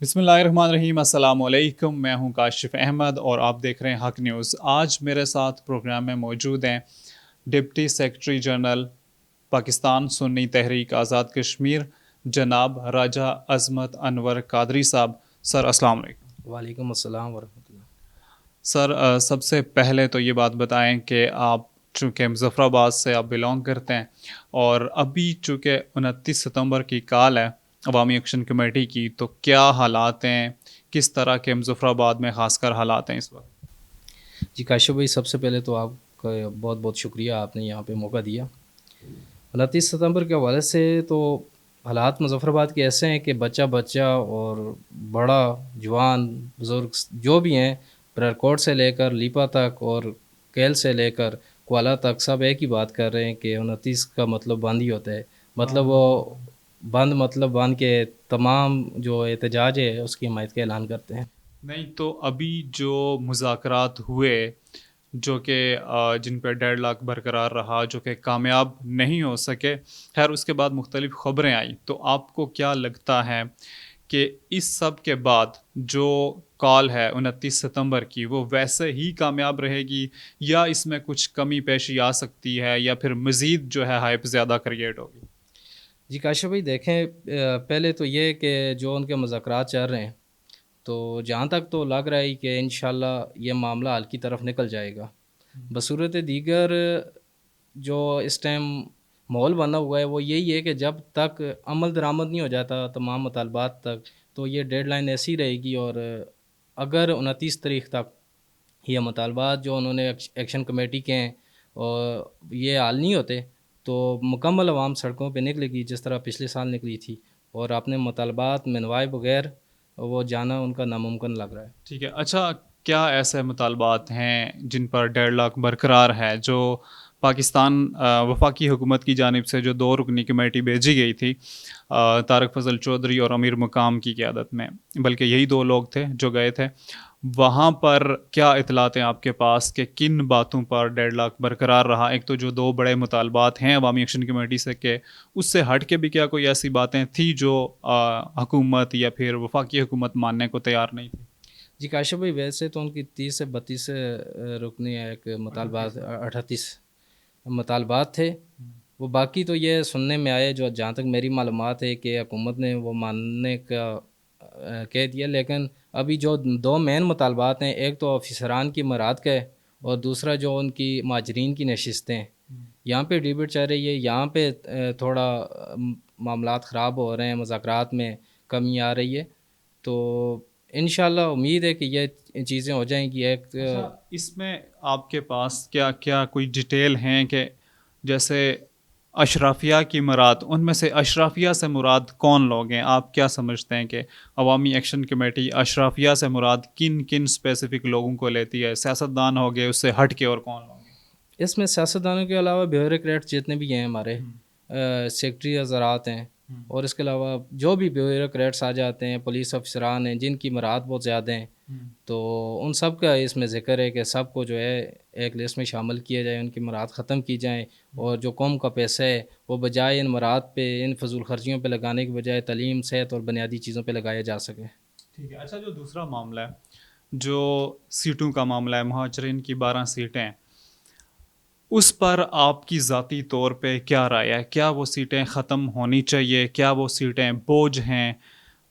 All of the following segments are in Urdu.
بسم اللہ الرحمن الرحیم، السلام علیکم۔ میں ہوں کاشف احمد اور آپ دیکھ رہے ہیں حق نیوز۔ آج میرے ساتھ پروگرام میں موجود ہیں ڈپٹی سیکرٹری جنرل پاکستان سنی تحریک آزاد کشمیر جناب راجہ عظمت انور قادری صاحب۔ سر السلام علیکم۔ وعلیکم السلام ورحمۃ اللہ۔ سر سب سے پہلے تو یہ بات بتائیں کہ آپ چونکہ مظفر آباد سے آپ بلونگ کرتے ہیں اور ابھی چونکہ 29 ستمبر کی کال ہے عوامی ایکشن کمیٹی کی، تو کیا حالات ہیں، کس طرح کے مظفر آباد میں خاص کر حالات ہیں اس وقت؟ جی کاشف بھائی، سب سے پہلے تو آپ کا بہت بہت شکریہ، آپ نے یہاں پہ موقع دیا۔ 29 ستمبر کے حوالے سے تو حالات مظفر آباد کے ایسے ہیں کہ بچہ اور بڑا جوان بزرگ جو بھی ہیں، پررکوٹ سے لے کر لیپا تک اور کیل سے لے کر کوالہ تک، سب ایک ہی بات کر رہے ہیں کہ 29 کا مطلب بند ہی ہوتا ہے۔ مطلب وہ بند کے تمام جو احتجاج ہے اس کی حمایت کا اعلان کرتے ہیں۔ نہیں تو ابھی جو مذاکرات ہوئے جو کہ جن پہ ڈیڈ لاک برقرار رہا، جو کہ کامیاب نہیں ہو سکے، خیر اس کے بعد مختلف خبریں آئیں، تو آپ کو کیا لگتا ہے کہ اس سب کے بعد جو کال ہے 29 ستمبر کی وہ ویسے ہی کامیاب رہے گی، یا اس میں کچھ کمی پیشی آ سکتی ہے، یا پھر مزید جو ہے ہائپ زیادہ کریٹ ہوگی؟ جی کاشف بھائی دیکھیں، پہلے تو یہ کہ جو ان کے مذاکرات چل رہے ہیں، تو جہاں تک تو لگ رہا ہے کہ انشاءاللہ یہ معاملہ حل کی طرف نکل جائے گا۔ بصورت دیگر جو اس ٹائم ماحول بنا ہوا ہے وہ یہی ہے کہ جب تک عمل درآمد نہیں ہو جاتا تمام مطالبات تک، تو یہ ڈیڈ لائن ایسی رہے گی، اور اگر 29 تاریخ تک یہ مطالبات جو انہوں نے ایکشن کمیٹی کے ہیں اور یہ حل نہیں ہوتے، تو مکمل عوام سڑکوں پہ نکلے گی جس طرح پچھلے سال نکلی تھی، اور اپنے مطالبات منوائے بغیر وہ جانا ان کا ناممکن لگ رہا ہے۔ ٹھیک ہے، اچھا کیا ایسے مطالبات ہیں جن پر ڈیڈ لاک برقرار ہے، جو پاکستان وفاقی حکومت کی جانب سے جو 2 رکنی کمیٹی بھیجی گئی تھی طارق فضل چودھری اور امیر مقام کی قیادت میں، بلکہ یہی 2 لوگ تھے جو گئے تھے وہاں پر، کیا اطلاعات ہیں آپ کے پاس کہ کن باتوں پر ڈیڈ لاک برقرار رہا؟ ایک تو جو 2 بڑے مطالبات ہیں عوامی ایکشن کمیٹی سے، کہ اس سے ہٹ کے بھی کیا کوئی ایسی باتیں تھیں جو حکومت یا پھر وفاقی حکومت ماننے کو تیار نہیں تھی؟ جی کاشف بھائی، ویسے تو ان کی 30 سے 32 رکنی ایک مطالبات 38 مطالبات تھے، وہ باقی تو یہ سننے میں آئے، جو جہاں تک میری معلومات ہے کہ حکومت نے وہ ماننے کا کہہ دیا، لیکن ابھی جو 2 مین مطالبات ہیں، ایک تو افسران کی مراعات کا ہے اور دوسرا جو ان کی مہاجرین کی نشستیں ہیں، یہاں پہ ڈیبیٹ چل رہی ہے، یہاں پہ تھوڑا معاملات خراب ہو رہے ہیں، مذاکرات میں کمی آ رہی ہے، تو انشاءاللہ امید ہے کہ یہ چیزیں ہو جائیں گی۔ اچھا، اس میں آپ کے پاس کیا کوئی ڈیٹیل ہیں کہ جیسے اشرافیہ کی مراد، ان میں سے اشرافیہ سے مراد کون لوگ ہیں؟ آپ کیا سمجھتے ہیں کہ عوامی ایکشن کمیٹی اشرافیہ سے مراد کن کن اسپیسیفک لوگوں کو لیتی ہے؟ سیاستدان ہو گئے، اس سے ہٹ کے اور کون لوگ ہیں؟ اس میں سیاستدانوں کے علاوہ بیوروکریٹس جتنے بھی ہیں ہمارے، سیکٹری حضرات ہیں، اور اس کے علاوہ جو بھی بیوروکریٹس آ جاتے ہیں، پولیس افسران ہیں جن کی مراعات بہت زیادہ ہیں، تو ان سب کا اس میں ذکر ہے کہ سب کو جو ہے ایک لسٹ میں شامل کیا جائے، ان کی مراعات ختم کی جائیں، اور جو قوم کا پیسہ ہے وہ بجائے ان مراعات پہ، ان فضول خرچیوں پہ لگانے کے بجائے تعلیم، صحت اور بنیادی چیزوں پہ لگایا جا سکے۔ ٹھیک ہے، اچھا جو دوسرا معاملہ ہے، جو سیٹوں کا معاملہ ہے، مہاجرین کی 12 سیٹیں، اس پر آپ کی ذاتی طور پہ کیا رائے ہے؟ کیا وہ سیٹیں ختم ہونی چاہیے؟ کیا وہ سیٹیں بوجھ ہیں؟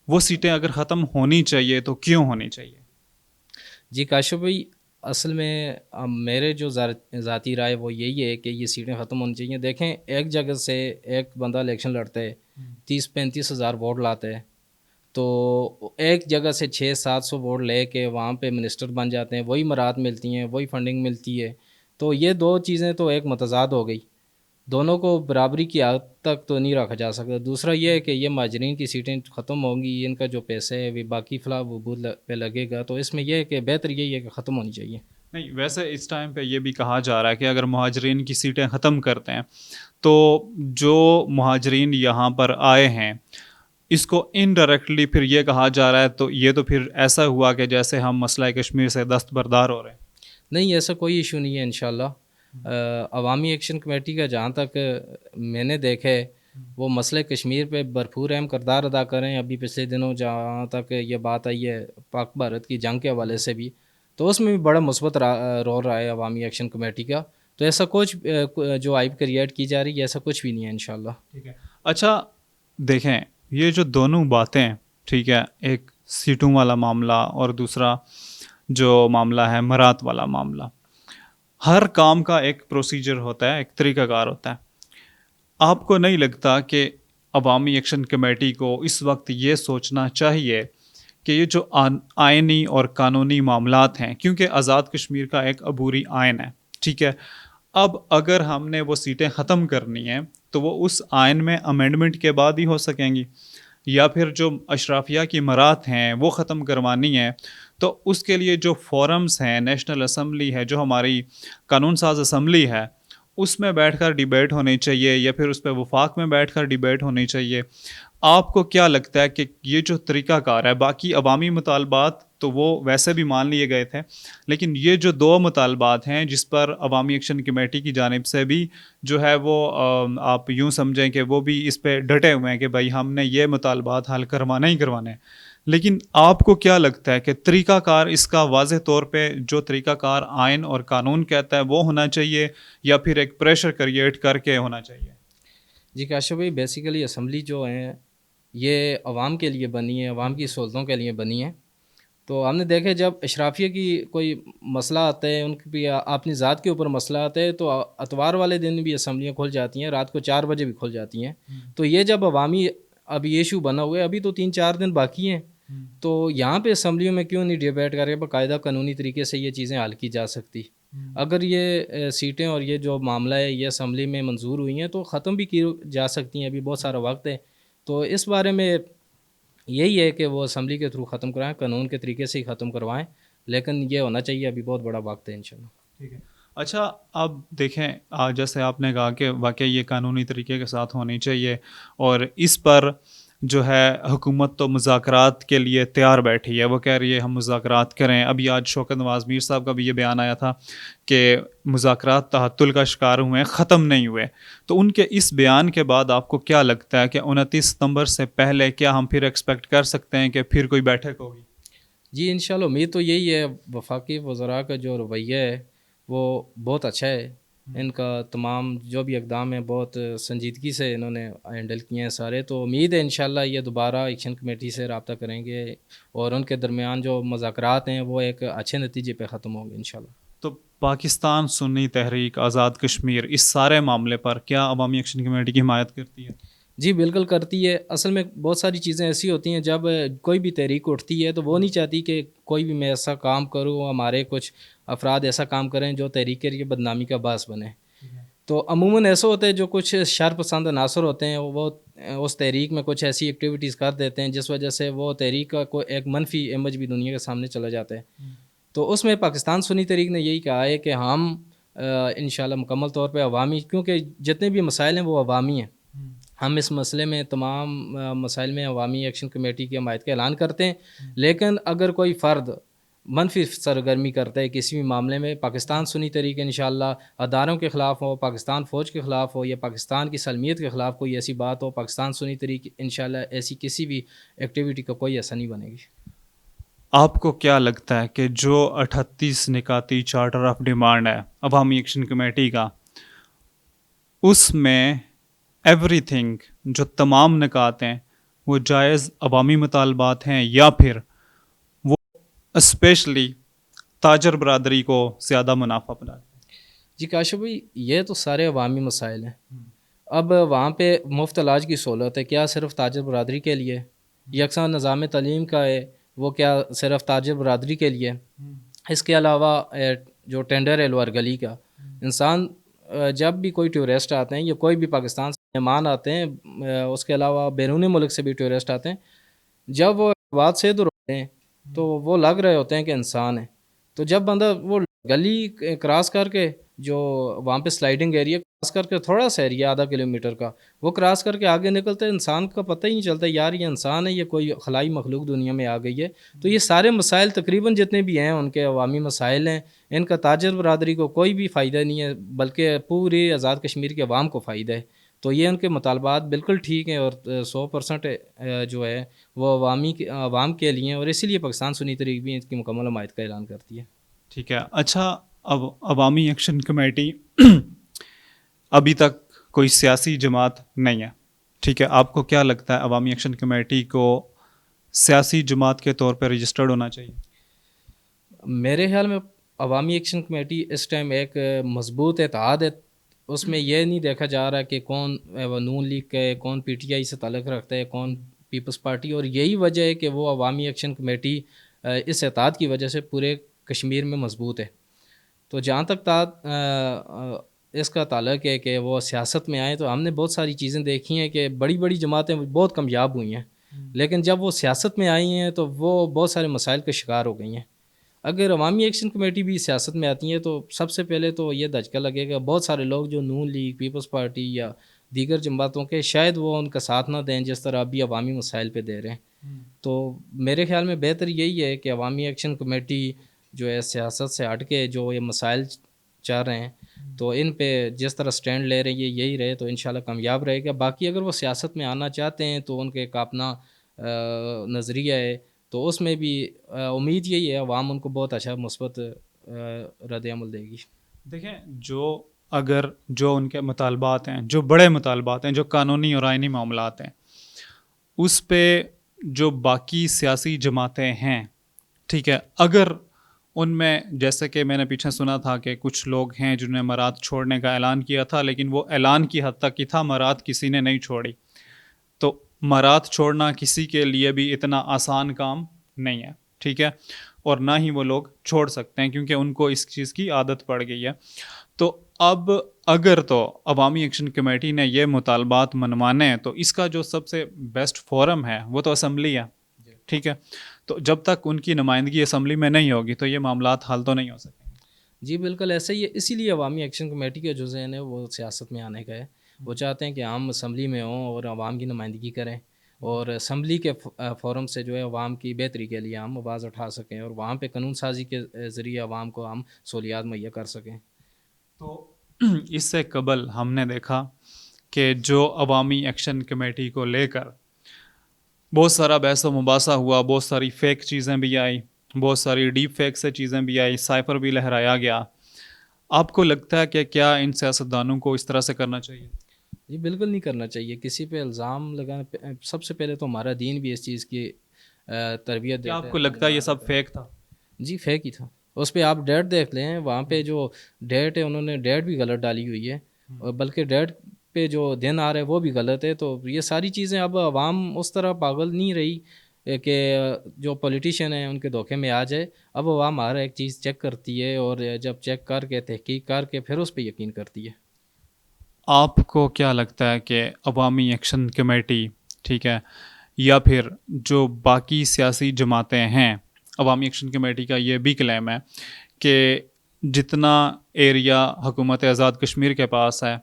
وہ سیٹیں اگر ختم ہونی چاہیے تو کیوں ہونی چاہیے؟ جی کاشف بھائی، اصل میں میرے جو ذاتی رائے وہ یہی ہے کہ یہ سیٹیں ختم ہونی چاہیے۔ دیکھیں، ایک جگہ سے ایک بندہ الیکشن لڑتا ہے، 30-35 ہزار ووٹ لاتا ہے، تو ایک جگہ سے 600-700 ووٹ لے کے وہاں پہ منسٹر بن جاتے ہیں، وہی مراعات ملتی ہیں، وہی فنڈنگ ملتی ہے، تو یہ 2 چیزیں تو ایک متضاد ہو گئی، دونوں کو برابری کی حد تک تو نہیں رکھا جا سکتا۔ دوسرا یہ ہے کہ یہ مہاجرین کی سیٹیں ختم ہوں گی، ان کا جو پیسہ ہے وہ باقی فلاح بہبود پہ لگے گا، تو اس میں یہ ہے کہ بہتر یہی ہے کہ ختم ہونی چاہیے۔ نہیں، ویسے اس ٹائم پہ یہ بھی کہا جا رہا ہے کہ اگر مہاجرین کی سیٹیں ختم کرتے ہیں تو جو مہاجرین یہاں پر آئے ہیں، اس کو انڈائریکٹلی پھر یہ کہا جا رہا ہے، تو یہ تو پھر ایسا ہوا کہ جیسے ہم مسئلہ کشمیر سے دستبردار ہو رہے ہیں۔ نہیں، ایسا کوئی ایشو نہیں ہے انشاءاللہ۔ عوامی ایکشن کمیٹی کا جہاں تک میں نے دیکھا ہے وہ مسئلہ کشمیر پہ بھرپور اہم کردار ادا کر رہے ہیں. ابھی پچھلے دنوں جہاں تک یہ بات آئی ہے پاک بھارت کی جنگ کے حوالے سے بھی، تو اس میں بھی بڑا مثبت رول رہا ہے عوامی ایکشن کمیٹی کا. تو ایسا کچھ جو آئپ کریٹ کی جا رہی ہے ایسا کچھ بھی نہیں ہے انشاءاللہ. ٹھیک ہے. اچھا دیکھیں یہ جو دونوں باتیں، ٹھیک ہے، ایک سیٹوں والا معاملہ اور دوسرا جو معاملہ ہے مرات والا معاملہ، ہر کام کا ایک پروسیجر ہوتا ہے، ایک طریقہ کار ہوتا ہے. آپ کو نہیں لگتا کہ عوامی ایکشن کمیٹی کو اس وقت یہ سوچنا چاہیے کہ یہ جو آئینی اور قانونی معاملات ہیں، کیونکہ آزاد کشمیر کا ایک عبوری آئین ہے، ٹھیک ہے، اب اگر ہم نے وہ سیٹیں ختم کرنی ہیں تو وہ اس آئین میں امینڈمنٹ کے بعد ہی ہو سکیں گی، یا پھر جو اشرافیہ کی مرات ہیں وہ ختم کروانی ہیں تو اس کے لیے جو فورمز ہیں، نیشنل اسمبلی ہے جو ہماری قانون ساز اسمبلی ہے، اس میں بیٹھ کر ڈیبیٹ ہونی چاہیے، یا پھر اس پہ وفاق میں بیٹھ کر ڈیبیٹ ہونی چاہیے. آپ کو کیا لگتا ہے کہ یہ جو طریقہ کار ہے، باقی عوامی مطالبات تو وہ ویسے بھی مان لیے گئے تھے، لیکن یہ جو دو مطالبات ہیں جس پر عوامی ایکشن کمیٹی کی جانب سے بھی جو ہے وہ آپ یوں سمجھیں کہ وہ بھی اس پہ ڈٹے ہوئے ہیں کہ بھائی ہم نے یہ مطالبات حل کروانا ہی کروانے، لیکن آپ کو کیا لگتا ہے کہ طریقہ کار اس کا واضح طور پہ جو طریقہ کار آئین اور قانون کہتا ہے وہ ہونا چاہیے، یا پھر ایک پریشر کریٹ کر کے ہونا چاہیے؟ جی کاشف بھائی، بیسیکلی اسمبلی جو ہیں یہ عوام کے لیے بنی ہے، عوام کی سہولتوں کے لیے بنی ہے. تو ہم نے دیکھا جب اشرافیہ کی کوئی مسئلہ آتا ہے، ان کی بھی اپنی ذات کے اوپر مسئلہ آتا ہے، تو اتوار والے دن بھی اسمبلیاں کھل جاتی ہیں، رات کو 4 بجے بھی کھل جاتی ہیں. تو یہ جب عوامی ابھی ایشو بنا ہوا ہے، ابھی تو 3-4 دن باقی ہیں، تو یہاں پہ اسمبلیوں میں کیوں نہیں ڈیبیٹ کر کے باقاعدہ قانونی طریقے سے یہ چیزیں حل کی جا سکتی؟ اگر یہ سیٹیں اور یہ جو معاملہ ہے یہ اسمبلی میں منظور ہوئی ہیں تو ختم بھی کی جا سکتی ہیں، ابھی بہت سارا وقت ہے. تو اس بارے میں یہی ہے کہ وہ اسمبلی کے تھرو ختم کروائیں، قانون کے طریقے سے ہی ختم کروائیں، لیکن یہ ہونا چاہیے، ابھی بہت بڑا وقت ہے انشاءاللہ. ٹھیک ہے. اچھا اب دیکھیں جیسے آپ نے کہا کہ واقعی یہ قانونی طریقے کے ساتھ ہونی چاہیے، اور اس پر جو ہے حکومت تو مذاکرات کے لیے تیار بیٹھی ہے، وہ کہہ رہی ہے ہم مذاکرات کریں. ابھی آج شوکت نواز میر صاحب کا بھی یہ بیان آیا تھا کہ مذاکرات تعطل کا شکار ہوئے ہیں، ختم نہیں ہوئے. تو ان کے اس بیان کے بعد آپ کو کیا لگتا ہے کہ 29 ستمبر سے پہلے کیا ہم پھر ایکسپیکٹ کر سکتے ہیں کہ پھر کوئی بیٹھک ہوگی؟ جی انشاءاللہ امید تو یہی ہے. وفاقی وزراء کا جو رویہ ہے وہ بہت اچھا ہے، ان کا تمام جو بھی اقدام ہیں بہت سنجیدگی سے انہوں نے ہینڈل کیے ہیں سارے. تو امید ہے انشاءاللہ یہ دوبارہ ایکشن کمیٹی سے رابطہ کریں گے اور ان کے درمیان جو مذاکرات ہیں وہ ایک اچھے نتیجے پہ ختم ہوں گے انشاءاللہ. تو پاکستان سنی تحریک آزاد کشمیر اس سارے معاملے پر کیا عوامی ایکشن کمیٹی کی حمایت کرتی ہے؟ جی بالکل کرتی ہے. اصل میں بہت ساری چیزیں ایسی ہوتی ہیں جب کوئی بھی تحریک اٹھتی ہے تو وہ نہیں چاہتی کہ کوئی بھی میں ایسا کام کروں، ہمارے کچھ افراد ایسا کام کریں جو تحریک کے لیے بدنامی کا باعث بنے. تو عموماً ایسا ہوتا ہے جو کچھ شر پسند عناصر ہوتے ہیں وہ اس تحریک میں کچھ ایسی ایکٹیویٹیز کر دیتے ہیں جس وجہ سے وہ تحریک کا کوئی ایک منفی امیج بھی دنیا کے سامنے چلا جاتا ہے. تو اس میں پاکستان سنی تحریک نے یہی کہا ہے کہ ہم انشاءاللہ مکمل طور پہ عوامی، کیونکہ جتنے بھی مسائل ہیں وہ عوامی ہیں، ہم اس مسئلے میں تمام مسائل میں عوامی ایکشن کمیٹی کی حمایت کا اعلان کرتے ہیں. لیکن اگر کوئی فرد منفی سرگرمی کرتا ہے کسی بھی معاملے میں، پاکستان سنی تحریک انشاءاللہ اداروں کے خلاف ہو، پاکستان فوج کے خلاف ہو، یا پاکستان کی سالمیت کے خلاف کوئی ایسی بات ہو، پاکستان سنی تحریک انشاءاللہ ایسی کسی بھی ایکٹیویٹی کا کوئی ایسا نہیں بنے گی. آپ کو کیا لگتا ہے کہ جو 38 نکاتی چارٹر آف ڈیمانڈ ہے عوامی ایکشن کمیٹی کا، اس میں ایوری تھنگ جو تمام نکات ہیں وہ جائز عوامی مطالبات ہیں، یا پھر وہ اسپیشلی تاجر برادری کو زیادہ منافع بناتے ہیں؟ جی کاشف بھائی، یہ تو سارے عوامی مسائل ہیں. اب وہاں پہ مفت علاج کی سہولت ہے، کیا صرف تاجر برادری کے لیے؟ یکساں نظام تعلیم کا ہے، وہ کیا صرف تاجر برادری کے لیے؟ اس کے علاوہ جو ٹینڈر ہے لوہر گلی کا، انسان جب بھی کوئی ٹورسٹ آتے ہیں یا کوئی بھی پاکستان سے مہمان آتے ہیں، اس کے علاوہ بیرون ملک سے بھی ٹورسٹ آتے ہیں، جب وہ بات سے دور ہوتے ہیں تو وہ لگ رہے ہوتے ہیں کہ انسان ہیں. تو جب بندہ وہ گلی کراس کر کے، جو وہاں پہ سلائیڈنگ ایریا کراس کر کے، تھوڑا سا ایریا آدھا کلومیٹر کا، وہ کراس کر کے آگے نکلتے ہیں، انسان کا پتہ ہی نہیں چلتا یار یہ انسان ہے، یہ کوئی خلائی مخلوق دنیا میں آ گئی ہے. تو یہ سارے مسائل تقریباً جتنے بھی ہیں ان کے عوامی مسائل ہیں، ان کا تاجر برادری کو کوئی بھی فائدہ نہیں ہے، بلکہ پوری آزاد کشمیر کے عوام کو فائدہ ہے. تو یہ ان کے مطالبات بالکل ٹھیک ہیں اور 100% جو ہے وہ عوام کے لیے، اور اسی لیے پاکستان سنی تحریک بھی ان کی مکمل حمایت کا اعلان کرتی ہے. ٹھیک ہے. اچھا، اب عوامی ایکشن کمیٹی ابھی تک کوئی سیاسی جماعت نہیں ہے، ٹھیک ہے. آپ کو کیا لگتا ہے عوامی ایکشن کمیٹی کو سیاسی جماعت کے طور پہ رجسٹرڈ ہونا چاہیے؟ میرے خیال میں عوامی ایکشن کمیٹی اس ٹائم ایک مضبوط اتحاد ہے. اس میں یہ نہیں دیکھا جا رہا کہ کون نون لیگ کا ہے، کون پی ٹی آئی سے تعلق رکھتا ہے، کون پیپلز پارٹی، اور یہی وجہ ہے کہ وہ عوامی ایکشن کمیٹی اس اتحاد کی وجہ سے پورے کشمیر میں مضبوط ہے. تو جہاں تک اس کا تعلق ہے کہ وہ سیاست میں آئیں، تو ہم نے بہت ساری چیزیں دیکھی ہیں کہ بڑی بڑی جماعتیں بہت کامیاب ہوئی ہیں، لیکن جب وہ سیاست میں آئی ہیں تو وہ بہت سارے مسائل کا شکار ہو گئی ہیں. اگر عوامی ایکشن کمیٹی بھی سیاست میں آتی ہیں تو سب سے پہلے تو یہ دھچکا لگے گا بہت سارے لوگ جو نون لیگ، پیپلز پارٹی یا دیگر جماعتوں کے، شاید وہ ان کا ساتھ نہ دیں جس طرح ابھی عوامی مسائل پہ دے رہے ہیں. تو میرے خیال میں بہتر یہی ہے کہ عوامی ایکشن کمیٹی جو ہے سیاست سے ہٹ کے جو یہ مسائل چاہ رہے ہیں تو ان پہ جس طرح سٹینڈ لے رہے ہیں یہی رہے تو انشاءاللہ کامیاب رہے گا. باقی اگر وہ سیاست میں آنا چاہتے ہیں تو ان کے ایک اپنا نظریہ ہے، تو اس میں بھی امید یہی ہے عوام ان کو بہت اچھا مثبت رد عمل دے گی. دیکھیں، جو ان کے مطالبات ہیں، جو بڑے مطالبات ہیں، جو قانونی اور آئینی معاملات ہیں، اس پہ جو باقی سیاسی جماعتیں ہیں، ٹھیک ہے، اگر ان میں جیسے کہ میں نے پیچھے سنا تھا کہ کچھ لوگ ہیں جنہوں نے امارات چھوڑنے کا اعلان کیا تھا، لیکن وہ اعلان کی حد تک ہی تھا، امارات کسی نے نہیں چھوڑی. تو امارات چھوڑنا کسی کے لیے بھی اتنا آسان کام نہیں ہے، ٹھیک ہے، اور نہ ہی وہ لوگ چھوڑ سکتے ہیں کیونکہ ان کو اس چیز کی عادت پڑ گئی ہے. تو اب اگر تو عوامی ایکشن کمیٹی نے یہ مطالبات منوانے ہیں تو اس کا جو سب سے بیسٹ فورم ہے وہ تو اسمبلی ہے، ٹھیک ہے. تو جب تک ان کی نمائندگی اسمبلی میں نہیں ہوگی تو یہ معاملات حل تو نہیں ہو سکیں گے. جی بالکل ایسا ہی ہے، اسی لیے عوامی ایکشن کمیٹی کا جو ذہن ہے وہ سیاست میں آنے کا ہے. وہ چاہتے ہیں کہ ہم اسمبلی میں ہوں اور عوام کی نمائندگی کریں، اور اسمبلی کے فورم سے جو ہے عوام کی بہتری کے لیے ہم آواز اٹھا سکیں اور وہاں پہ قانون سازی کے ذریعے عوام کو ہم سہولیات مہیا کر سکیں. تو اس سے قبل ہم نے دیکھا کہ جو عوامی ایکشن کمیٹی کو لے کر بہت سارا بحث و مباحثہ ہوا، بہت ساری فیک چیزیں بھی آئی، بہت ساری ڈیپ فیک سے چیزیں بھی آئی، سائفر بھی لہرایا گیا. آپ کو لگتا ہے کہ کیا ان سیاستدانوں کو اس طرح سے کرنا چاہیے؟ جی بالکل نہیں کرنا چاہیے. کسی پہ الزام لگانا، سب سے پہلے تو ہمارا دین بھی اس چیز کی تربیت کیا دیتا آپ ہے. کو لگتا ہے یہ سب فیک تھا؟ جی فیک ہی تھا. اس پہ آپ ڈیٹ دیکھ لیں، وہاں پہ جو ڈیٹ ہے انہوں نے ڈیٹ بھی غلط ڈالی ہوئی ہے، اور بلکہ ڈیٹ پہ جو دن آ رہا ہے وہ بھی غلط ہے. تو یہ ساری چیزیں اب عوام اس طرح پاگل نہیں رہی کہ جو پولیٹیشین ہیں ان کے دھوکے میں آ جائے. اب عوام ہر ایک چیز چیک کرتی ہے، اور جب چیک کر کے تحقیق کر کے پھر اس پہ یقین کرتی ہے. آپ کو کیا لگتا ہے کہ عوامی ایکشن کمیٹی، ٹھیک ہے، یا پھر جو باقی سیاسی جماعتیں ہیں، عوامی ایکشن کمیٹی کا یہ بھی کلیم ہے کہ جتنا ایریا حکومت آزاد کشمیر کے پاس ہے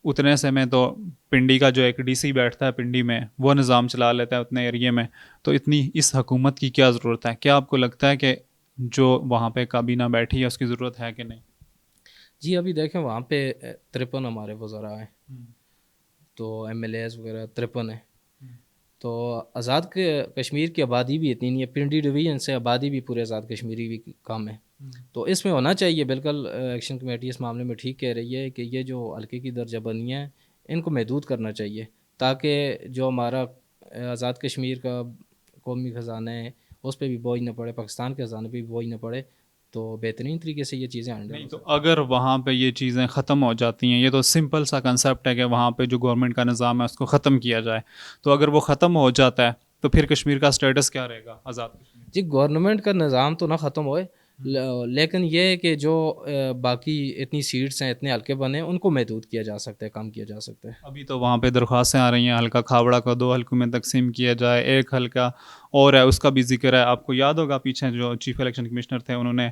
اتنے سے میں تو پنڈی کا جو ایک ڈی سی بیٹھتا ہے پنڈی میں وہ نظام چلا لیتا ہے اتنے ایریے میں، تو اتنی اس حکومت کی کیا ضرورت ہے؟ کیا آپ کو لگتا ہے کہ جو وہاں پہ کابینہ بیٹھی ہے اس کی ضرورت ہے کہ نہیں؟ جی ابھی دیکھیں وہاں پہ 53 ہمارے وزراء ہیں، تو ایم ایل ایز وغیرہ 53 ہیں. تو آزاد کشمیر کی آبادی بھی اتنی نہیں ہے، پنڈی ڈویژن سے آبادی بھی پورے آزاد کشمیری بھی کم ہے. تو اس میں ہونا چاہیے، بالکل ایکشن کمیٹی اس معاملے میں ٹھیک کہہ رہی ہے کہ یہ جو حلقے کی درجہ بندیاں ہیں ان کو محدود کرنا چاہیے، تاکہ جو ہمارا آزاد کشمیر کا قومی خزانہ ہے اس پہ بھی بوجھ نہ پڑے، پاکستان کے خزانے پہ بھی بوجھ نہ پڑے. تو بہترین طریقے سے یہ چیزیں ہینڈل نہیں ہو تو سکتی ہیں. اگر وہاں پہ یہ چیزیں ختم ہو جاتی ہیں، یہ تو سمپل سا کنسیپٹ ہے کہ وہاں پہ جو گورنمنٹ کا نظام ہے اس کو ختم کیا جائے، تو اگر وہ ختم ہو جاتا ہے تو پھر کشمیر کا سٹیٹس کیا رہے گا آزاد کشمیر؟ جی گورنمنٹ کا نظام تو نہ ختم ہوئے، لیکن یہ ہے کہ جو باقی اتنی سیٹس ہیں، اتنے حلقے بنے ہیں، ان کو محدود کیا جا سکتا ہے، کم کیا جا سکتا ہے. ابھی تو وہاں پہ درخواستیں آ رہی ہیں حلقہ کھاوڑا کو 2 حلقوں میں تقسیم کیا جائے، ایک حلقہ اور ہے اس کا بھی ذکر ہے. آپ کو یاد ہوگا پیچھے جو چیف الیکشن کمشنر تھے انہوں نے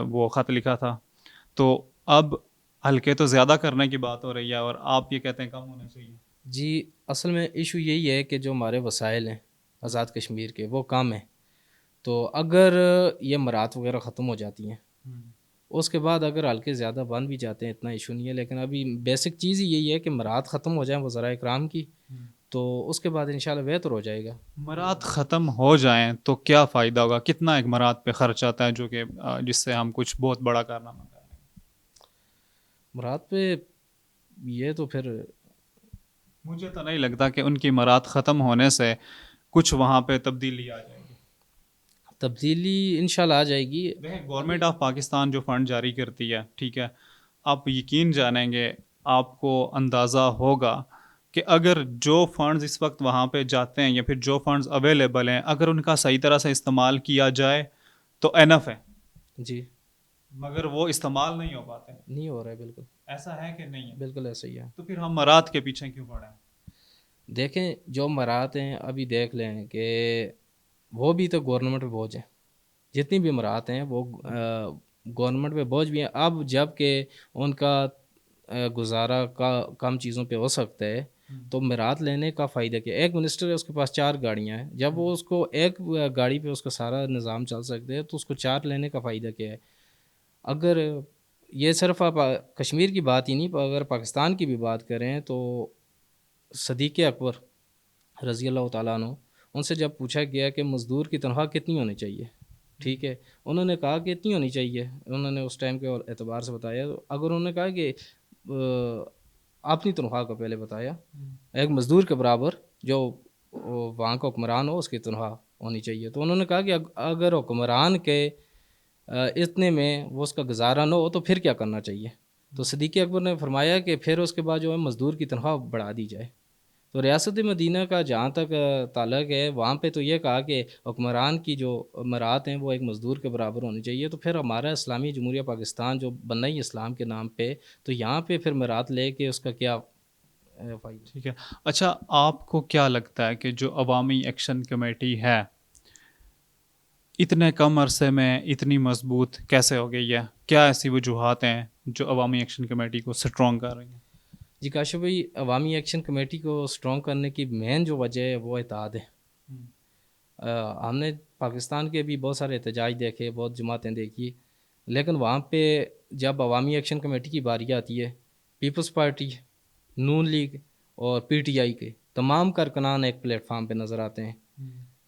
وہ خط لکھا تھا. تو اب حلقے تو زیادہ کرنے کی بات ہو رہی ہے اور آپ یہ کہتے ہیں کم ہونے چاہیے. جی اصل میں ایشو یہی ہے کہ جو ہمارے وسائل ہیں آزاد کشمیر کے وہ کم ہیں. تو اگر یہ مرات وغیرہ ختم ہو جاتی ہیں اس کے بعد اگر حلقے زیادہ بن بھی جاتے ہیں اتنا ایشو نہیں ہے، لیکن ابھی بیسک چیز ہی یہی ہے کہ مراد ختم ہو جائیں وزراء اکرام کی، تو اس کے بعد انشاءاللہ بہتر ہو جائے گا۔ مراد ختم ہو جائیں تو کیا فائدہ ہوگا؟ کتنا ایک مراد پہ خرچ آتا ہے جو کہ جس سے ہم کچھ بہت بڑا کارنامہ کر رہے ہیں؟ مراد پہ یہ تو پھر مجھے تو نہیں لگتا کہ ان کی مراد ختم ہونے سے کچھ وہاں پہ تبدیلی آ جائے گی۔ تبدیلی انشاءاللہ آ جائے گی۔ دیکھیں گورنمنٹ آف پاکستان جو فنڈ جاری کرتی ہے، ٹھیک ہے، آپ یقین جانیں گے، آپ کو اندازہ ہوگا کہ اگر جو فنڈز اس وقت وہاں پہ جاتے ہیں یا پھر جو فنڈز اویلیبل ہیں، اگر ان کا صحیح طرح سے استعمال کیا جائے تو انف ہے، جی، مگر وہ استعمال نہیں ہو پاتے۔ نہیں ہو رہا ہے، بالکل ایسا ہے کہ نہیں ہے؟ بالکل ایسا ہی ہے۔ تو پھر ہم مراد کے پیچھے کیوں پڑے ہیں؟ دیکھیں جو مراعات ہیں ابھی دیکھ لیں کہ وہ بھی تو گورنمنٹ پہ بوجھ ہیں، جتنی بھی مراعات ہیں وہ گورنمنٹ پہ بوجھ بھی ہیں۔ اب جب کہ ان کا گزارا کا کم چیزوں پہ ہو سکتا ہے تو مراعات لینے کا فائدہ کیا؟ ایک منسٹر ہے، اس کے پاس 4 گاڑیاں ہیں، جب وہ اس کو ایک گاڑی پہ اس کا سارا نظام چل سکتے ہے تو اس کو 4 لینے کا فائدہ کیا ہے؟ اگر یہ صرف آپ کشمیر کی بات ہی نہیں، اگر پاکستان کی بھی بات کریں تو صدیق اکبر رضی اللہ تعالیٰ عنہ، ان سے جب پوچھا گیا کہ مزدور کی تنخواہ کتنی ہونی چاہیے، ٹھیک ہے، انہوں نے کہا کہ اتنی ہونی چاہیے، انہوں نے اس ٹائم کے اعتبار سے بتایا۔ اگر انہوں نے کہا کہ اپنی تنخواہ کو پہلے بتایا، ایک مزدور کے برابر جو وہاں کا حکمران ہو اس کی تنخواہ ہونی چاہیے، تو انہوں نے کہا کہ اگر حکمران کے اتنے میں وہ اس کا گزارا نہ ہو تو پھر کیا کرنا چاہیے؟ تو صدیق اکبر نے فرمایا کہ پھر اس کے بعد جو ہے مزدور کی تنخواہ بڑھا دی جائے۔ تو ریاست مدینہ کا جہاں تک تعلق ہے، وہاں پہ تو یہ کہا کہ حکمران کی جو مراعات ہیں وہ ایک مزدور کے برابر ہونی چاہیے۔ تو پھر ہمارا اسلامی جمہوریہ پاکستان جو بنا ہی اسلام کے نام پہ، تو یہاں پہ پھر مراعات لے کے اس کا کیا فائدہ؟ ٹھیک ہے، اچھا آپ کو کیا لگتا ہے کہ جو عوامی ایکشن کمیٹی ہے اتنے کم عرصے میں اتنی مضبوط کیسے ہو گئی ہے؟ کیا ایسی وجوہات ہیں جو عوامی ایکشن کمیٹی کو سٹرونگ کر رہی ہیں؟ جی کاشف بھائی، عوامی ایکشن کمیٹی کو سٹرونگ کرنے کی مین جو وجہ ہے وہ اتحاد ہے۔ ہم نے پاکستان کے بھی بہت سارے احتجاج دیکھے، بہت جماعتیں دیکھی، لیکن وہاں پہ جب عوامی ایکشن کمیٹی کی باری آتی ہے، پیپلز پارٹی، نون لیگ اور پی ٹی آئی کے تمام کارکنان ایک پلیٹ فارم پہ نظر آتے ہیں۔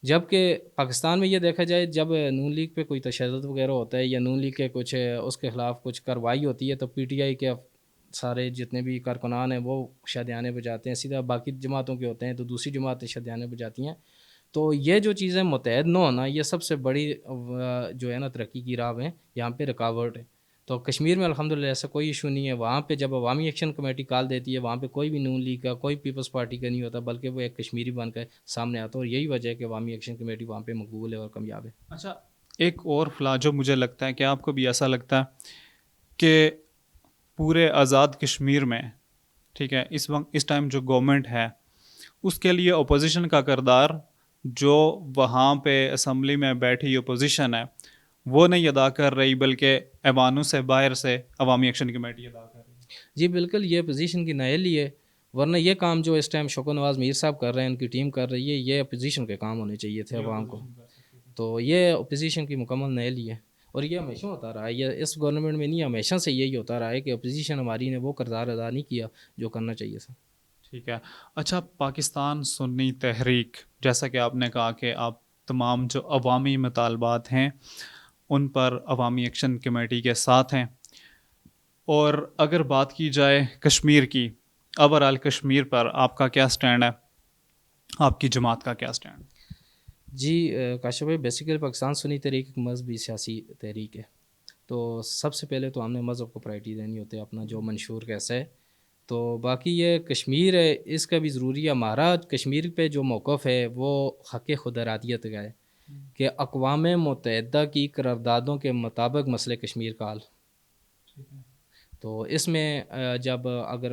جبکہ پاکستان میں یہ دیکھا جائے، جب نون لیگ پہ کوئی تشدد وغیرہ ہوتا ہے یا نون لیگ کے کچھ اس کے خلاف کچھ کارروائی ہوتی ہے تو پی ٹی آئی کے سارے جتنے بھی کارکنان ہیں وہ شادیانے بجاتے ہیں، سیدھا باقی جماعتوں کے ہوتے ہیں تو دوسری جماعتیں شادیانے بجاتی ہیں۔ تو یہ جو چیزیں متحد نہ ہونا، یہ سب سے بڑی جو ہے نا ترقی کی راہ ہے، یہاں پہ رکاوٹ ہے۔ تو کشمیر میں الحمدللہ ایسا کوئی ایشو نہیں ہے، وہاں پہ جب عوامی ایکشن کمیٹی کال دیتی ہے وہاں پہ کوئی بھی نون لیگ کا، کوئی پیپلز پارٹی کا نہیں ہوتا، بلکہ وہ ایک کشمیری بن کے سامنے آتا ہے، اور یہی وجہ ہے کہ عوامی ایکشن کمیٹی وہاں پہ مقبول ہے اور کامیاب ہے۔ اچھا ایک اور فلاح جو مجھے لگتا ہے کہ آپ کو بھی ایسا لگتا ہے کہ پورے آزاد کشمیر میں، ٹھیک ہے، اس وقت اس ٹائم جو گورنمنٹ ہے اس کے لیے اپوزیشن کا کردار جو وہاں پہ اسمبلی میں بیٹھی اپوزیشن ہے وہ نہیں ادا کر رہی، بلکہ ایوانوں سے باہر سے عوامی ایکشن کمیٹی ادا کر رہی ہے۔ جی بالکل، یہ اپوزیشن کی نااہلی ہے، ورنہ یہ کام جو اس ٹائم شوکت نواز میر صاحب کر رہے ہیں، ان کی ٹیم کر رہی ہے، یہ اپوزیشن کے کام ہونے چاہیے تھے عوام کو۔ تو یہ اپوزیشن کی مکمل نااہلی ہے، اور یہ ہمیشہ ہوتا رہا ہے، یہ اس گورنمنٹ میں نہیں، ہمیشہ سے یہی ہوتا رہا ہے کہ اپوزیشن ہماری نے وہ کردار ادا نہیں کیا جو کرنا چاہیے تھا۔ ٹھیک ہے، اچھا پاکستان سنی تحریک، جیسا کہ آپ نے کہا کہ آپ تمام جو عوامی مطالبات ہیں ان پر عوامی ایکشن کمیٹی کے ساتھ ہیں، اور اگر بات کی جائے کشمیر کی، اوورآل کشمیر پر آپ کا کیا سٹینڈ ہے؟ آپ کی جماعت کا کیا سٹینڈ ہے؟ جی کاشف بھائی، بیسیکلی پاکستان سنی تحریک ایک مذہبی سیاسی تحریک ہے، تو سب سے پہلے تو ہم نے مذہب کو پرائرٹی دینی ہوتی ہے، اپنا جو منشور کیسا ہے۔ تو باقی یہ کشمیر ہے، اس کا بھی ضروری ہے، ہمارا کشمیر پہ جو موقف ہے وہ حق خود ارادیت کا ہے کہ اقوام متحدہ کی قراردادوں کے مطابق مسئلہ کشمیر کا حل۔ تو اس میں جب اگر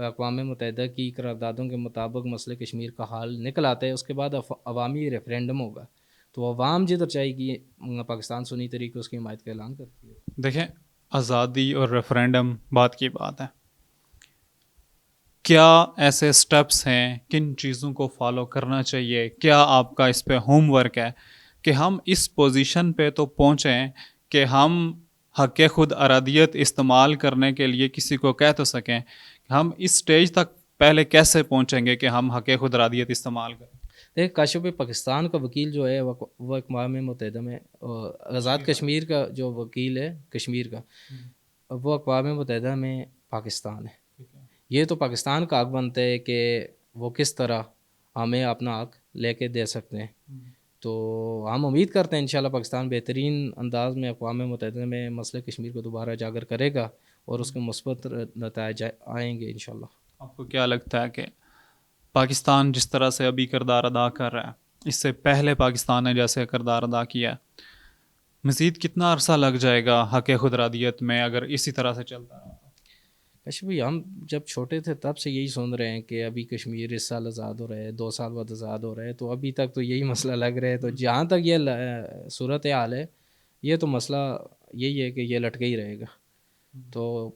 اقوام متحدہ کی قراردادوں کے مطابق مسئلہ کشمیر کا حل نکل آتا ہے، اس کے بعد عوامی ریفرینڈم ہوگا، تو عوام جدھر چاہے گی پاکستان سنی تحریک اس کی حمایت کا اعلان کرتی ہے۔ دیکھیں آزادی اور ریفرینڈم بات کی بات ہے، کیا ایسے سٹیپس ہیں، کن چیزوں کو فالو کرنا چاہیے؟ کیا آپ کا اس پہ ہوم ورک ہے کہ ہم اس پوزیشن پہ تو پہنچیں کہ ہم حق خود ارادیت استعمال کرنے کے لیے کسی کو کہہ تو سکیں کہ ہم اس سٹیج تک پہلے کیسے پہنچیں گے کہ ہم حق خود ارادیت استعمال کریں؟ دیکھ کاشف بھائی، پاکستان کا وکیل جو ہے وہ اقوام متحدہ میں آزاد کشمیر کا جو وکیل ہے کشمیر کا، وہ اقوام متحدہ میں پاکستان ہے۔ یہ تو پاکستان کا حق بنتا ہے کہ وہ کس طرح ہمیں اپنا حق لے کے دے سکتے ہیں۔ تو ہم امید کرتے ہیں انشاءاللہ پاکستان بہترین انداز میں اقوام متحدہ میں مسئلہ کشمیر کو دوبارہ اجاگر کرے گا اور اس کے مثبت نتائج آئیں گے انشاءاللہ۔ آپ کو کیا لگتا ہے کہ پاکستان جس طرح سے ابھی کردار ادا کر رہا ہے، اس سے پہلے پاکستان نے جیسے کردار ادا کیا ہے، مزید کتنا عرصہ لگ جائے گا حق خود ارادیت میں اگر اسی طرح سے چلتا رہا؟ کشف بھائی، ہم جب چھوٹے تھے تب سے یہی سن رہے ہیں کہ ابھی کشمیر اس سال آزاد ہو رہا ہے، 2 سال بعد آزاد ہو رہا ہے، تو ابھی تک تو یہی مسئلہ لگ رہا ہے۔ تو جہاں تک یہ صورت حال ہے، یہ تو مسئلہ یہی ہے کہ یہ لٹکے ہی رہے گا۔ تو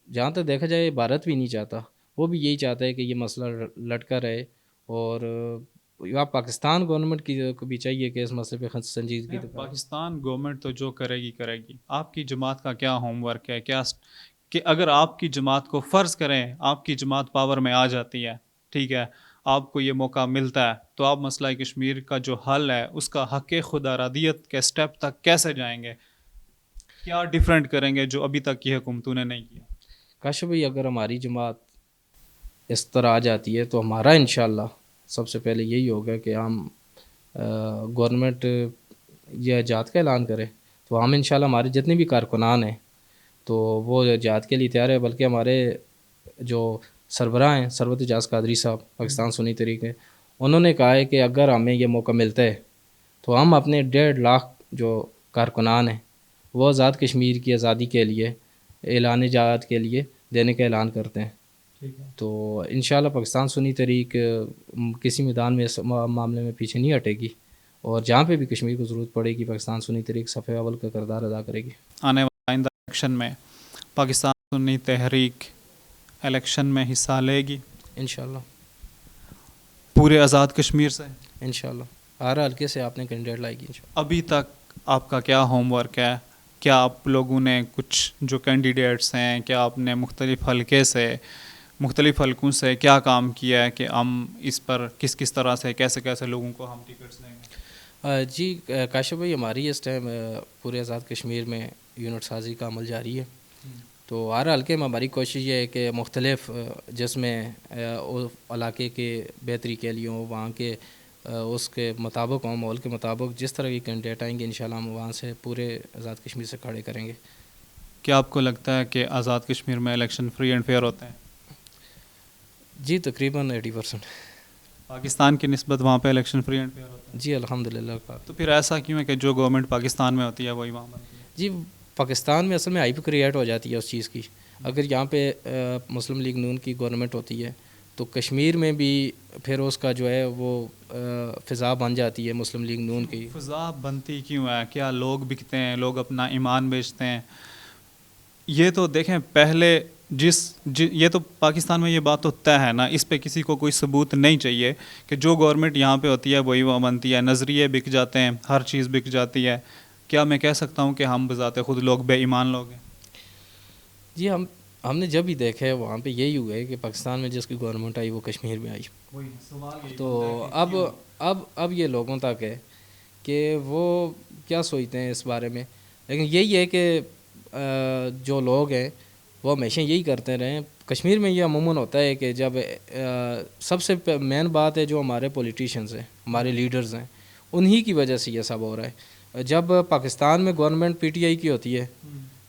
جہاں تک دیکھا جائے بھارت بھی نہیں چاہتا، وہ بھی یہی چاہتا ہے کہ یہ مسئلہ لٹکا رہے، اور آپ پاکستان گورنمنٹ کی کو بھی چاہیے کہ اس مسئلے پہ سنجیدگی دکھائے۔ پاکستان گورنمنٹ تو جو کرے گی۔ آپ کی جماعت کا کیا ہوم ورک ہے؟ کیا کہ اگر آپ کی جماعت کو فرض کریں آپ کی جماعت پاور میں آ جاتی ہے، ٹھیک ہے، آپ کو یہ موقع ملتا ہے، تو آپ مسئلہ کشمیر کا جو حل ہے اس کا حق خود ارادیت کے سٹیپ تک کیسے جائیں گے؟ کیا ڈیفرنٹ کریں گے جو ابھی تک کی حکومتوں نے نہیں کیا؟ کاشف بھائی، اگر ہماری جماعت اس طرح آ جاتی ہے تو ہمارا انشاءاللہ سب سے پہلے یہی ہوگا کہ ہم گورنمنٹ یہ جہاد کا اعلان کرے، تو ہم انشاءاللہ ہمارے جتنے بھی کارکنان ہیں تو وہ جہاد کے لیے تیار ہے۔ بلکہ ہمارے جو سربراہ ہیں سرورت اعجاز قادری صاحب پاکستان سنی تحریک ہے، انہوں نے کہا ہے کہ اگر ہمیں یہ موقع ملتا ہے تو ہم اپنے 1.5 لاکھ جو کارکنان ہیں وہ آزاد کشمیر کی آزادی کے لیے اعلان جہاد کے لیے دینے کا اعلان کرتے ہیں۔ تو انشاءاللہ پاکستان سنی تحریک کسی میدان میں اس معاملے میں پیچھے نہیں ہٹے گی، اور جہاں پہ بھی کشمیر کو ضرورت پڑے گی پاکستان سنی تحریک صف اول کا کردار ادا کرے گی۔ آنے والے آئندہ الیکشن میں پاکستان سنی تحریک الیکشن میں حصہ لے گی انشاءاللہ پورے آزاد کشمیر سے؟ انشاءاللہ ہر حلقے سے آپ نے کینڈیڈیٹ لائے گی انشاءاللہ۔ ابھی تک آپ کا کیا ہوم ورک ہے؟ کیا آپ لوگوں نے کچھ جو کینڈیڈیٹس ہیں، کیا آپ نے مختلف حلقوں سے کیا کام کیا ہے کہ ہم اس پر کس طرح سے کیسے لوگوں کو ہم ٹکٹس دیں گے؟ جی کاشف بھائی، ہماری اس ٹائم پورے آزاد کشمیر میں یونٹ سازی کا عمل جاری ہے۔ تو ہر حلقے میں ہماری کوشش یہ ہے کہ مختلف جس میں علاقے کے بہتری کے لیے ہوں، وہاں کے اس کے مطابق ہوں، ماحول کے مطابق جس طرح کے کینڈیڈیٹ آئیں گے انشاءاللہ ہم وہاں سے پورے آزاد کشمیر سے کھڑے کریں گے۔ کیا آپ کو لگتا ہے کہ آزاد کشمیر میں الیکشن فری اینڈ فیئر ہوتے ہیں؟ جی تقریباً 80%۔ پاکستان کی نسبت وہاں پہ الیکشن فری اینڈ فیئر ہوتے ہیں؟ جی الحمدللہ۔ تو پھر ایسا کیوں ہے کہ جو گورنمنٹ پاکستان میں ہوتی ہے وہی وہاں بنتی ہے؟ جی پاکستان میں اصل میں ہائپ کریٹ ہو جاتی ہے اس چیز کی۔ اگر یہاں پہ مسلم لیگ نون کی گورنمنٹ ہوتی ہے تو کشمیر میں بھی پھر اس کا جو ہے وہ فضا بن جاتی ہے مسلم لیگ نون کی۔ فضا بنتی کیوں ہے؟ کیا لوگ بکتے ہیں، لوگ اپنا ایمان بیچتے ہیں؟ یہ تو دیکھیں پہلے یہ تو پاکستان میں یہ بات تو طے ہے نا، اس پہ کسی کو کوئی ثبوت نہیں چاہیے کہ جو گورنمنٹ یہاں پہ ہوتی ہے وہی وہاں بنتی ہے، نظریے بک جاتے ہیں، ہر چیز بک جاتی ہے۔ کیا میں کہہ سکتا ہوں کہ ہم بذات خود لوگ بے ایمان لوگ ہیں؟ جی ہم نے جب بھی دیکھا ہے وہاں پہ یہی ہوا ہے کہ پاکستان میں جس کی گورنمنٹ آئی وہ کشمیر میں آئی۔ تو اب یہ لوگوں تک ہے کہ وہ کیا سوچتے ہیں اس بارے میں، لیکن یہی ہے کہ جو لوگ ہیں وہ ہمیشہ یہی کرتے رہیں۔ کشمیر میں یہ عموماً ہوتا ہے کہ جب سب سے مین بات ہے جو ہمارے پولیٹیشنز ہیں، ہمارے لیڈرز ہیں، انہی کی وجہ سے یہ سب ہو رہا ہے۔ جب پاکستان میں گورنمنٹ پی ٹی آئی کی ہوتی ہے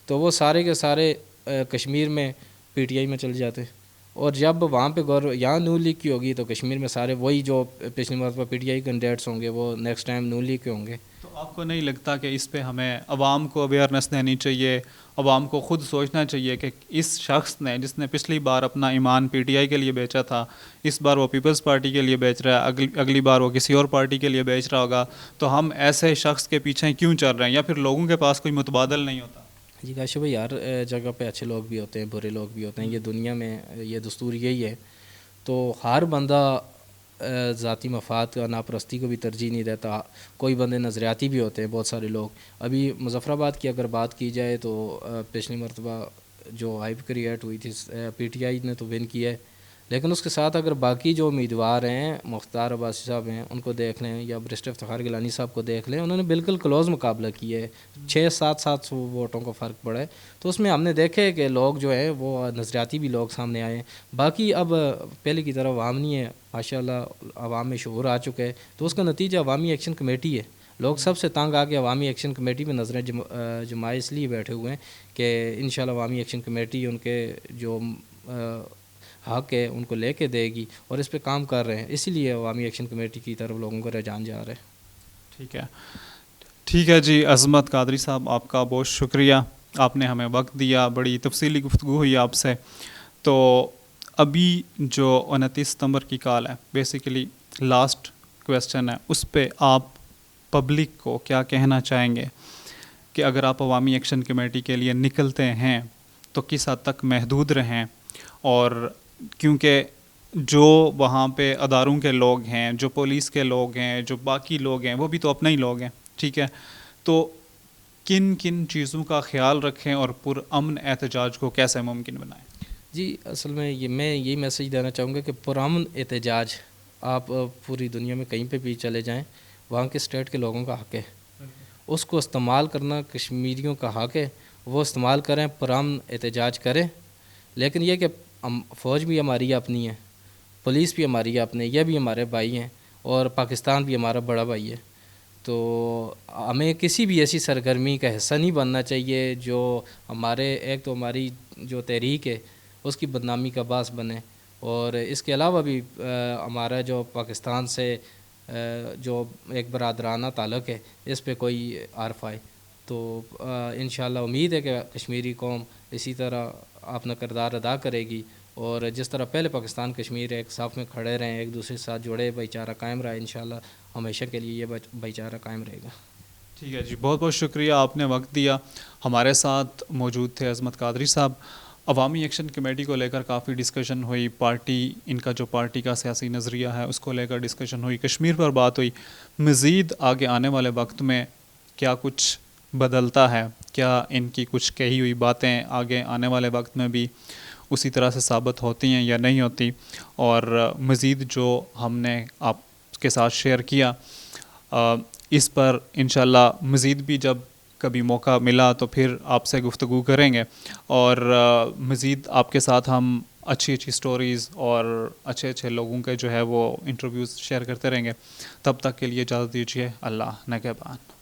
تو وہ سارے کے سارے کشمیر میں پی ٹی آئی میں چل جاتے، اور جب وہاں پہ یہاں نون لیگ کی ہوگی تو کشمیر میں سارے وہی جو پچھلی مرتبہ پی ٹی آئی کینڈیڈیٹس ہوں گے وہ نیکسٹ ٹائم نون لیگ کے ہوں گے۔ تو آپ کو نہیں لگتا کہ اس پہ ہمیں عوام کو اویئرنیس دینی چاہیے، عوام کو خود سوچنا چاہیے کہ اس شخص نے جس نے پچھلی بار اپنا ایمان پی ٹی آئی کے لیے بیچا تھا، اس بار وہ پیپلز پارٹی کے لیے بیچ رہا ہے، اگلی بار وہ کسی اور پارٹی کے لیے بیچ رہا ہوگا، تو ہم ایسے شخص کے پیچھے کیوں چل رہے ہیں؟ یا پھر لوگوں کے پاس کوئی متبادل نہیں ہوتا؟ جی کاشف بھائی، ہر جگہ پہ اچھے لوگ بھی ہوتے ہیں، برے لوگ بھی ہوتے ہیں، یہ دنیا میں یہ دستور یہی ہے۔ تو ہر بندہ ذاتی مفاد کا ناپرستی کو بھی ترجیح نہیں دیتا. کوئی بندے نظریاتی بھی ہوتے ہیں بہت سارے لوگ. ابھی مظفر آباد کی اگر بات کی جائے تو پچھلی مرتبہ جو ہائپ کریٹ ہوئی تھی پی ٹی آئی نے تو ون کیا ہے, لیکن اس کے ساتھ اگر باقی جو امیدوار ہیں مختار عباسی صاحب ہیں ان کو دیکھ لیں یا برسٹر افتخار گیلانی صاحب کو دیکھ لیں, انہوں نے بالکل کلوز مقابلہ کیا ہے, 6-7 ووٹوں کا فرق پڑا ہے. تو اس میں ہم نے دیکھے کہ لوگ جو ہیں وہ نظریاتی بھی لوگ سامنے آئے ہیں. باقی اب پہلے کی طرح عوام نہیں ہے, ماشاء اللہ عوام میں شعور آ چکا ہے, تو اس کا نتیجہ عوامی ایکشن کمیٹی ہے. لوگ سب سے تنگ آ کے عوامی ایکشن کمیٹی میں نظریں جمائے اس لیے بیٹھے ہوئے ہیں کہ انشاءاللہ عوامی ایکشن کمیٹی ان کے جو حق ہے ان کو لے کے دے گی, اور اس پہ کام کر رہے ہیں. اسی لیے عوامی ایکشن کمیٹی کی طرف لوگوں کا رجحان جا رہا ہے. ٹھیک ہے جی. عظمت قادری صاحب آپ کا بہت شکریہ, آپ نے ہمیں وقت دیا, بڑی تفصیلی گفتگو ہوئی آپ سے. تو ابھی جو 29 ستمبر کی کال ہے, بیسیکلی لاسٹ کویسچن ہے, اس پہ آپ پبلک کو کیا کہنا چاہیں گے کہ اگر آپ عوامی ایکشن کمیٹی کے لیے نکلتے ہیں تو کس حد تک محدود رہیں, اور کیونکہ جو وہاں پہ اداروں کے لوگ ہیں, جو پولیس کے لوگ ہیں, جو باقی لوگ ہیں, وہ بھی تو اپنے ہی لوگ ہیں, ٹھیک ہے, تو کن کن چیزوں کا خیال رکھیں اور پرامن احتجاج کو کیسے ممکن بنائیں؟ جی اصل میں میں یہی میسیج دینا چاہوں گا کہ پرامن احتجاج آپ پوری دنیا میں کہیں پہ بھی چلے جائیں, وہاں کے اسٹیٹ کے لوگوں کا حق ہے, اس کو استعمال کرنا کشمیریوں کا حق ہے, وہ استعمال کریں, پرامن احتجاج کریں. لیکن یہ کہ فوج بھی ہماری اپنی ہے, پولیس بھی ہماری اپنی, یہ بھی ہمارے بھائی ہیں, اور پاکستان بھی ہمارا بڑا بھائی ہے. تو ہمیں کسی بھی ایسی سرگرمی کا حصہ نہیں بننا چاہیے جو ہمارے ایک تو ہماری جو تحریک ہے اس کی بدنامی کا باعث بنے, اور اس کے علاوہ بھی ہمارا جو پاکستان سے جو ایک برادرانہ تعلق ہے اس پہ کوئی عارف آئے. تو انشاءاللہ امید ہے کہ کشمیری قوم اسی طرح اپنا کردار ادا کرے گی, اور جس طرح پہلے پاکستان کشمیر ایک صاف میں کھڑے رہیں, ایک دوسرے کے ساتھ جڑے, بھائی چارہ قائم رہا, انشاءاللہ ہمیشہ کے لیے یہ بھائی چارہ قائم رہے گا. ٹھیک ہے جی, بہت بہت شکریہ, آپ نے وقت دیا. ہمارے ساتھ موجود تھے عظمت قادری صاحب. عوامی ایکشن کمیٹی کو لے کر کافی ڈسکشن ہوئی, پارٹی ان کا جو پارٹی کا سیاسی نظریہ ہے اس کو لے کر ڈسکشن ہوئی, کشمیر پر بات ہوئی. مزید آگے آنے والے وقت میں کیا کچھ بدلتا ہے, کیا ان کی کچھ کہی ہوئی باتیں آگے آنے والے وقت میں بھی اسی طرح سے ثابت ہوتی ہیں یا نہیں ہوتی, اور مزید جو ہم نے آپ کے ساتھ شیئر کیا اس پر انشاءاللہ مزید بھی جب کبھی موقع ملا تو پھر آپ سے گفتگو کریں گے, اور مزید آپ کے ساتھ ہم اچھی اچھی سٹوریز اور اچھے اچھے لوگوں کے جو ہے وہ انٹرویوز شیئر کرتے رہیں گے. تب تک کے لیے اجازت دیجیے, اللہ نگہبان.